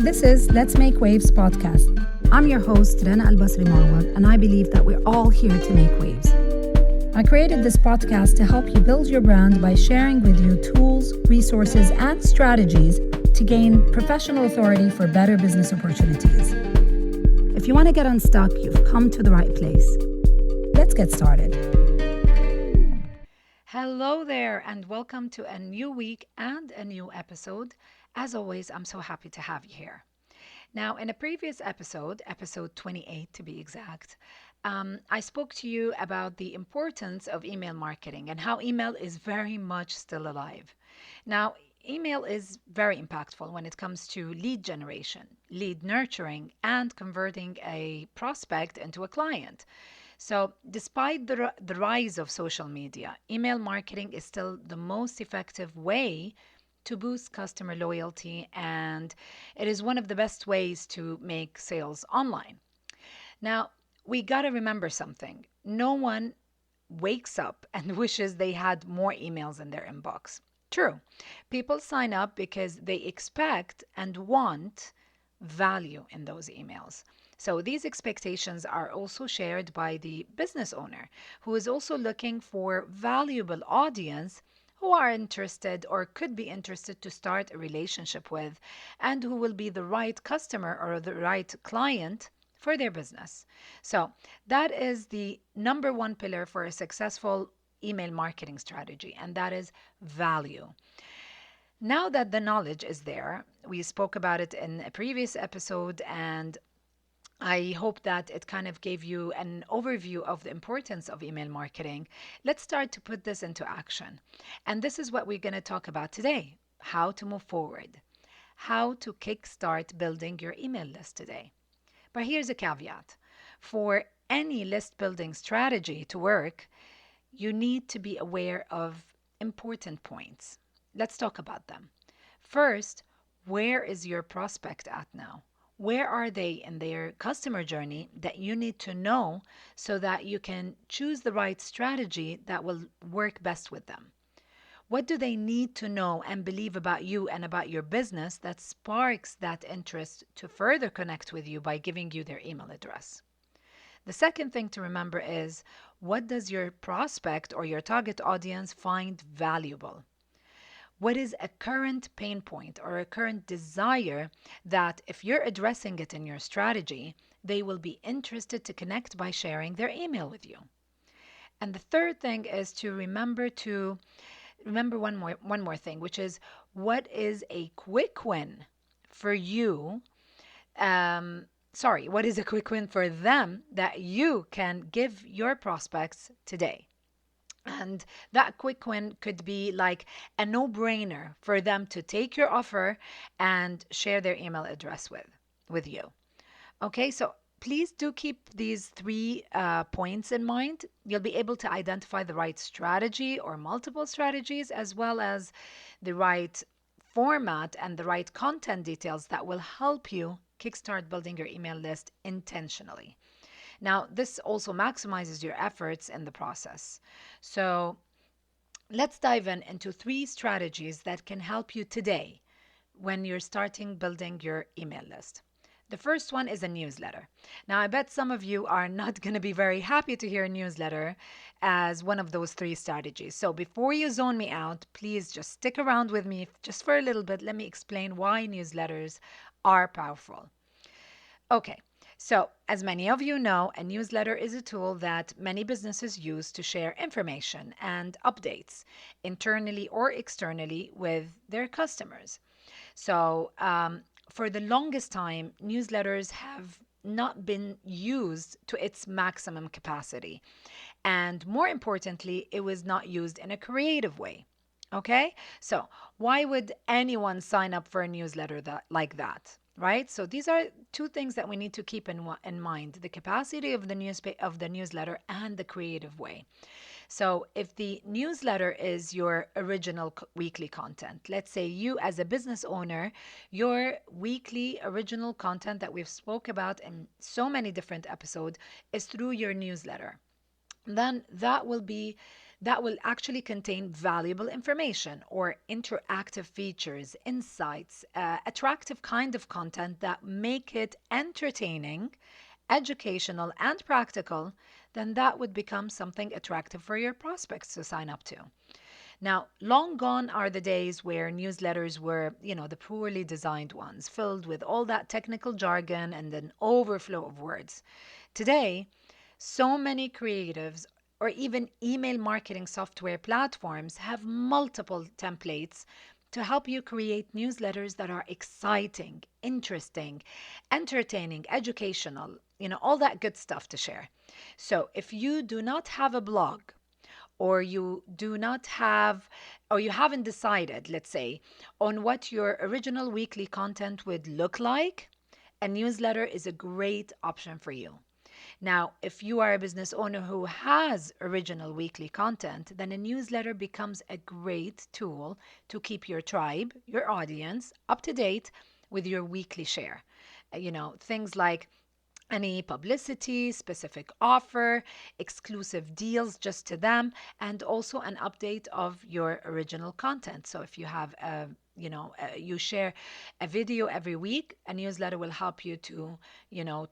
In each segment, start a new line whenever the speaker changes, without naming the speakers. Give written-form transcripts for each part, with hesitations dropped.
This is Let's Make Waves podcast. I'm your host, Rana Al-Basri Marwad, and I believe that we're all here to make waves. I created this podcast to help you build your brand by sharing with you tools, resources, and strategies to gain professional authority for better business opportunities. If you want to get unstuck, you've come to the right place. Let's get started.
Hello there, and welcome to a new week and a new episode. As always, I'm so happy to have you here. Now, in a previous episode, episode 28 to be exact, I spoke to you about the importance of email marketing and how email is very much still alive. Now, email is very impactful when it comes to lead generation, lead nurturing, and converting a prospect into a client. So, despite the rise of social media, email marketing is still the most effective way to boost customer loyalty, and it is one of the best ways to make sales online. Now, we got to remember something. No one wakes up and wishes they had more emails in their inbox. True. People sign up because they expect and want value in those emails. So these expectations are also shared by the business owner who is also looking for valuable audience who are interested or could be interested to start a relationship with and who will be the right customer or the right client for their business. So that is the number one pillar for a successful email marketing strategy, and that is value. Now that the knowledge is there, we spoke about it in a previous episode, and I hope that it kind of gave you an overview of the importance of email marketing. Let's start to put this into action. And this is what we're going to talk about today: how to move forward, how to kickstart building your email list today. But here's a caveat: for any list building strategy to work, you need to be aware of important points. Let's talk about them. First, where is your prospect at now? Where are they in their customer journey that you need to know so that you can choose the right strategy that will work best with them? What do they need to know and believe about you and about your business that sparks that interest to further connect with you by giving you their email address? The second thing to remember is, what does your prospect or your target audience find valuable? What is a current pain point or a current desire that if you're addressing it in your strategy, they will be interested to connect by sharing their email with you? And the third thing is to remember one more thing, which is, what is a quick win for you? What is a quick win for them that you can give your prospects today? And that quick win could be like a no-brainer for them to take your offer and share their email address with you. Okay, so please do keep these three points in mind. You'll be able to identify the right strategy or multiple strategies, as well as the right format and the right content details that will help you kickstart building your email list intentionally. Now, this also maximizes your efforts in the process. So let's dive into three strategies that can help you today when you're starting building your email list. The first one is a newsletter. Now, I bet some of you are not going to be very happy to hear a newsletter as one of those three strategies. So before you zone me out, please just stick around with me just for a little bit. Let me explain why newsletters are powerful. Okay. So, as many of you know, a newsletter is a tool that many businesses use to share information and updates internally or externally with their customers. So, for the longest time, newsletters have not been used to its maximum capacity. And more importantly, it was not used in a creative way. Okay? So, why would anyone sign up for a newsletter like that? Right? So these are two things that we need to keep in mind: the capacity of the newsletter and the creative way. So if the newsletter is your original weekly content, let's say you as a business owner, your weekly original content that we've spoke about in so many different episodes is through your newsletter, then that will be that will actually contain valuable information or interactive features, insights, attractive kind of content that make it entertaining, educational, and practical, then that would become something attractive for your prospects to sign up to. Now, long gone are the days where newsletters were, the poorly designed ones, filled with all that technical jargon and an overflow of words. Today, so many creatives or even email marketing software platforms have multiple templates to help you create newsletters that are exciting, interesting, entertaining, educational, all that good stuff to share. So, if you do not have a blog, or you do not have, or you haven't decided, let's say, on what your original weekly content would look like, a newsletter is a great option for you. Now, if you are a business owner who has original weekly content, then a newsletter becomes a great tool to keep your tribe, your audience, up to date with your weekly share. Things like any publicity, specific offer, exclusive deals just to them, and also an update of your original content. So if you have you share a video every week, a newsletter will help you to,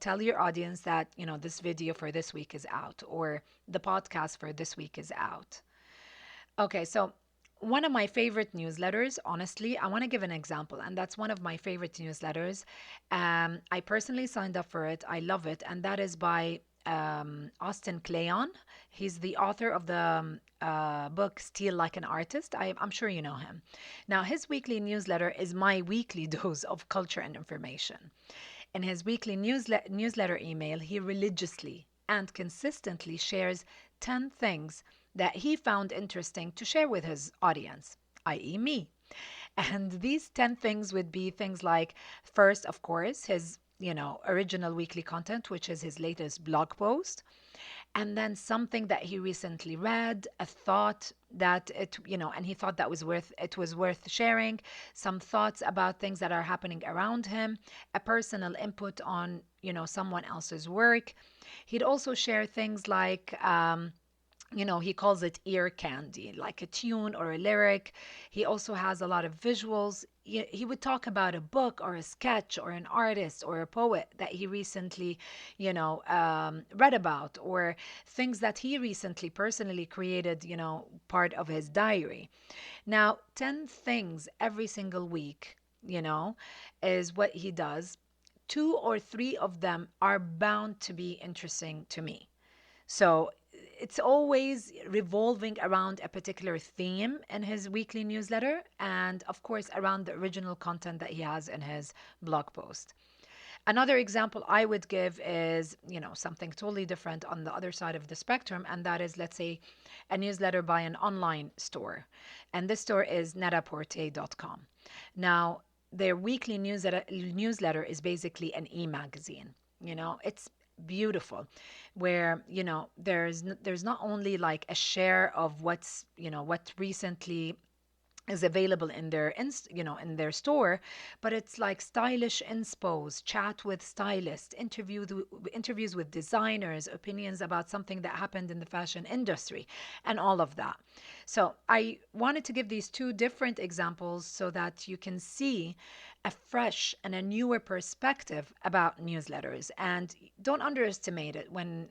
tell your audience that, this video for this week is out or the podcast for this week is out. Okay, so one of my favorite newsletters, honestly, I want to give an example, and that's one of my favorite newsletters. I personally signed up for it. I love it, and that is by Austin Kleon. He's the author of the book Steal Like an Artist. I'm sure you know him. Now, his weekly newsletter is my weekly dose of culture and information. In his weekly newsletter email, he religiously and consistently shares 10 things that he found interesting to share with his audience, i.e., me. And these 10 things would be things like, first, of course, his original weekly content, which is his latest blog post, and then something that he recently read, a thought that and he thought that was worth sharing, some thoughts about things that are happening around him, a personal input on someone else's work. He'd also share things like he calls it ear candy, like a tune or a lyric. He also has a lot of visuals. He would talk about a book or a sketch or an artist or a poet that he recently, read about, or things that he recently personally created, part of his diary. Now, 10 things every single week, is what he does. 2 or 3 of them are bound to be interesting to me. So it's always revolving around a particular theme in his weekly newsletter, and of course, around the original content that he has in his blog post. Another example I would give is, something totally different on the other side of the spectrum, and that is, let's say, a newsletter by an online store. And this store is netaporte.com. Now, their weekly newsletter is basically an e-magazine. It's beautiful, where there's not only like a share of what recently is available in their in their store, but it's like stylish inspos, chat with stylists, interviews with designers, opinions about something that happened in the fashion industry, and all of that. So I wanted to give these 2 different examples so that you can see a fresh and a newer perspective about newsletters, and don't underestimate it when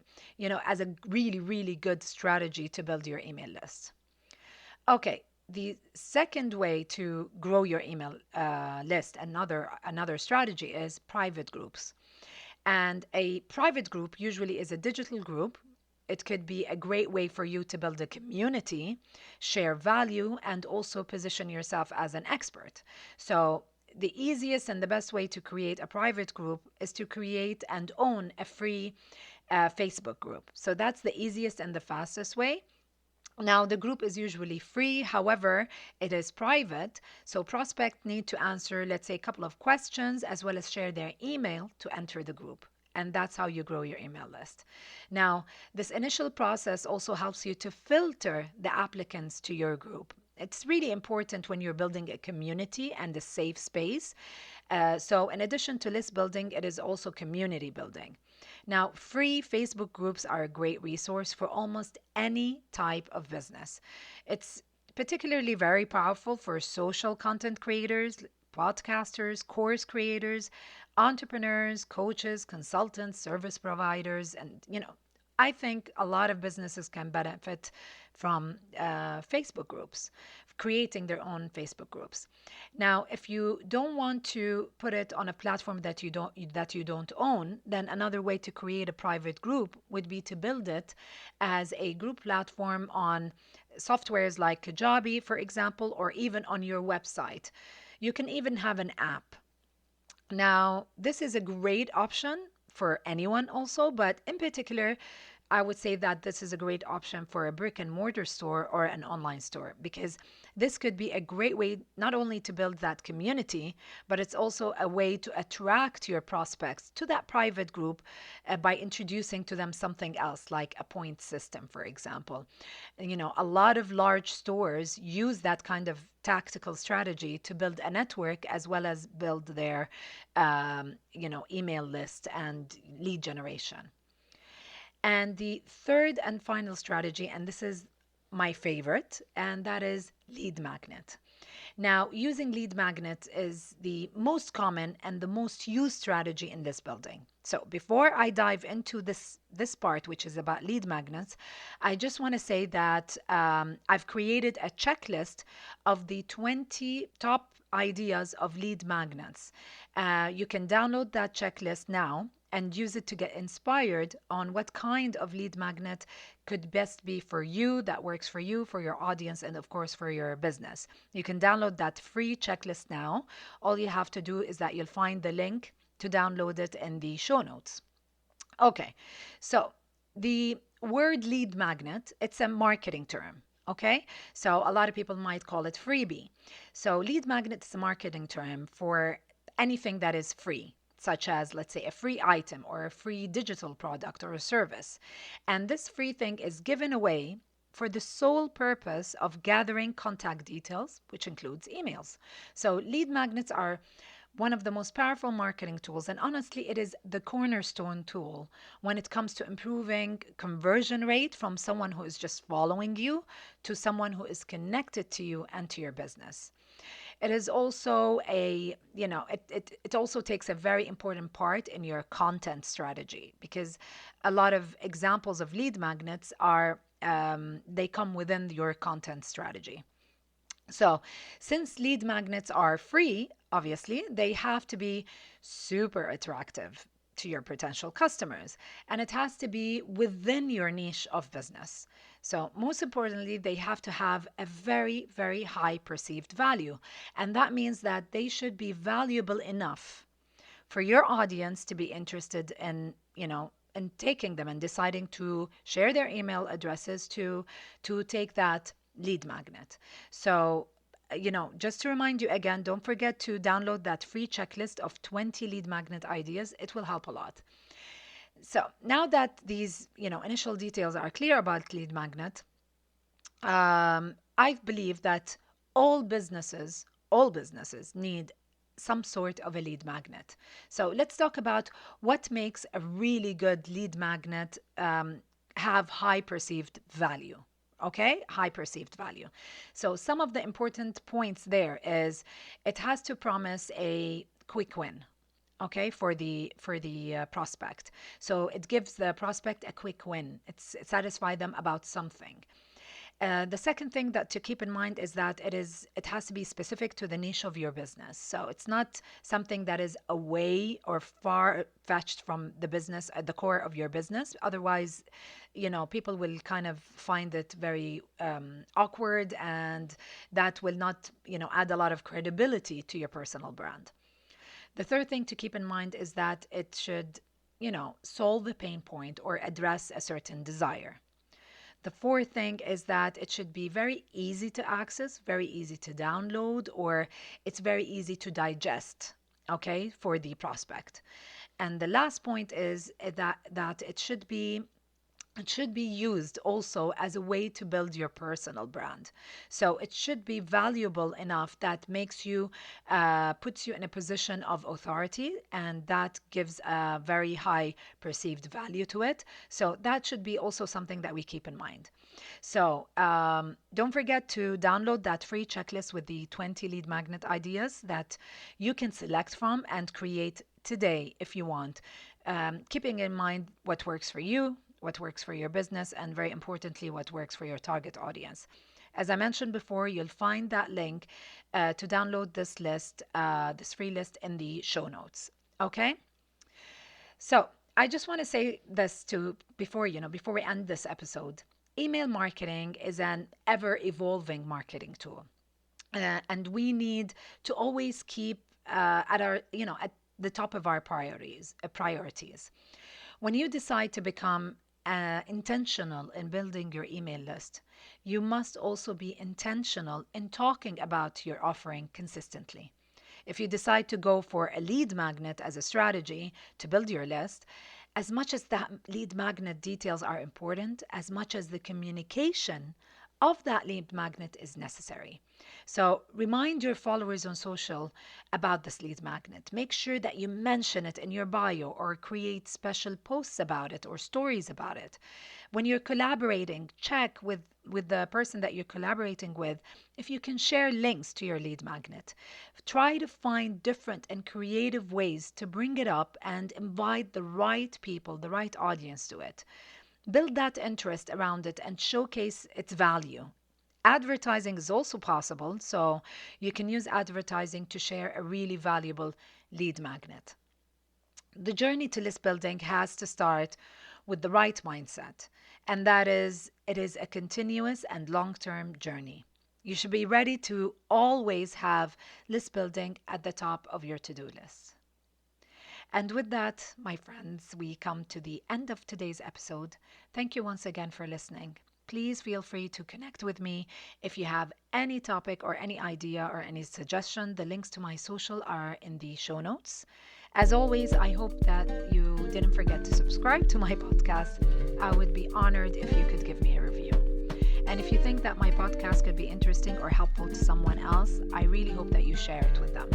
as a really, really good strategy to build your email list. Okay, the second way to grow your email list, another strategy, is private groups. And a private group usually is a digital group. It could be a great way for you to build a community, share value, and also position yourself as an expert. So the easiest and the best way to create a private group is to create and own a free Facebook group. So that's the easiest and the fastest way. Now, the group is usually free. However, it is private. So prospects need to answer, let's say, a couple of questions, as well as share their email to enter the group. And that's how you grow your email list. Now, this initial process also helps you to filter the applicants to your group. It's really important when you're building a community and a safe space. So in addition to list building, it is also community building. Now, free Facebook groups are a great resource for almost any type of business. It's particularly very powerful for social content creators, podcasters, course creators, entrepreneurs, coaches, consultants, service providers, and I think a lot of businesses can benefit from Facebook groups, creating their own Facebook groups. Now, if you don't want to put it on a platform that you don't own, then another way to create a private group would be to build it as a group platform on softwares like Kajabi, for example, or even on your website. You can even have an app. Now, this is a great option for anyone also, but in particular, I would say that this is a great option for a brick and mortar store or an online store because this could be a great way not only to build that community, but it's also a way to attract your prospects to that private group by introducing to them something else like a point system, for example. A lot of large stores use that kind of tactical strategy to build a network as well as build their, email list and lead generation. And the third and final strategy, and this is my favorite, and that is lead magnet. Now, using lead magnet is the most common and the most used strategy in this building. So, before I dive into this part, which is about lead magnets, I just want to say that I've created a checklist of the 20 top ideas of lead magnets. You can download that checklist now and use it to get inspired on what kind of lead magnet could best be for you, that works for you, for your audience, and of course for your business. You can download that free checklist now. All you have to do is that you'll find the link to download it in the show notes. Okay, so the word lead magnet, it's a marketing term. Okay, so a lot of people might call it freebie. So lead magnet is a marketing term for anything that is free, such as, let's say, a free item or a free digital product or a service. And this free thing is given away for the sole purpose of gathering contact details, which includes emails. So lead magnets are one of the most powerful marketing tools, and honestly, it is the cornerstone tool when it comes to improving conversion rate from someone who is just following you to someone who is connected to you and to your business. It is also it also takes a very important part in your content strategy because a lot of examples of lead magnets are they come within your content strategy. So, since lead magnets are free, obviously, they have to be super attractive to your potential customers. And it has to be within your niche of business. So, most importantly, they have to have a very, very high perceived value. And that means that they should be valuable enough for your audience to be interested in taking them and deciding to share their email addresses to take that lead magnet. So, just to remind you again, don't forget to download that free checklist of 20 lead magnet ideas. It will help a lot. So, now that these, initial details are clear about lead magnet, I believe that all businesses, all businesses need some sort of a lead magnet. So let's talk about what makes a really good lead magnet have high perceived value. Okay, high perceived value. So some of the important points there is it has to promise a quick win. Okay, for the prospect. So it gives the prospect a quick win. It satisfies them about something. The second thing that to keep in mind is that it has to be specific to the niche of your business. So it's not something that is away or far fetched from the business at the core of your business. Otherwise, people will kind of find it very awkward, and that will not, add a lot of credibility to your personal brand. The third thing to keep in mind is that it should, solve a pain point or address a certain desire. The fourth thing is that it should be very easy to access, very easy to download, or it's very easy to digest, okay, for the prospect. And the last point is that it should be it should be used also as a way to build your personal brand. So it should be valuable enough that makes you, puts you in a position of authority, and that gives a very high perceived value to it. So that should be also something that we keep in mind. So don't forget to download that free checklist with the 20 lead magnet ideas that you can select from and create today if you want, keeping in mind what works for you, what works for your business, and very importantly, what works for your target audience. As I mentioned before, you'll find that link to download this list, this free list in the show notes. Okay? So I just want to say this to before we end this episode. Email marketing is an ever evolving marketing tool. And we need to always keep at our, at the top of our priorities. When you decide to become intentional in building your email list, you must also be intentional in talking about your offering consistently. If you decide to go for a lead magnet as a strategy to build your list, as much as that lead magnet details are important, as much as the communication of that lead magnet is necessary. So remind your followers on social about this lead magnet. Make sure that you mention it in your bio or create special posts about it or stories about it. When you're collaborating, check with the person that you're collaborating with if you can share links to your lead magnet. Try to find different and creative ways to bring it up and invite the right people, the right audience to it. Build that interest around it and showcase its value. Advertising is also possible, so you can use advertising to share a really valuable lead magnet. The journey to list building has to start with the right mindset, and that is, it is a continuous and long term journey. You should be ready to always have list building at the top of your to do list. And with that, my friends, we come to the end of today's episode. Thank you once again for listening. Please feel free to connect with me if you have any topic or any idea or any suggestion. The links to my social are in the show notes. As always, I hope that you didn't forget to subscribe to my podcast. I would be honored if you could give me a review. And if you think that my podcast could be interesting or helpful to someone else, I really hope that you share it with them.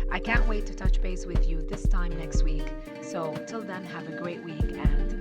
I can't wait to touch base with you this time next week. So till then, have a great week and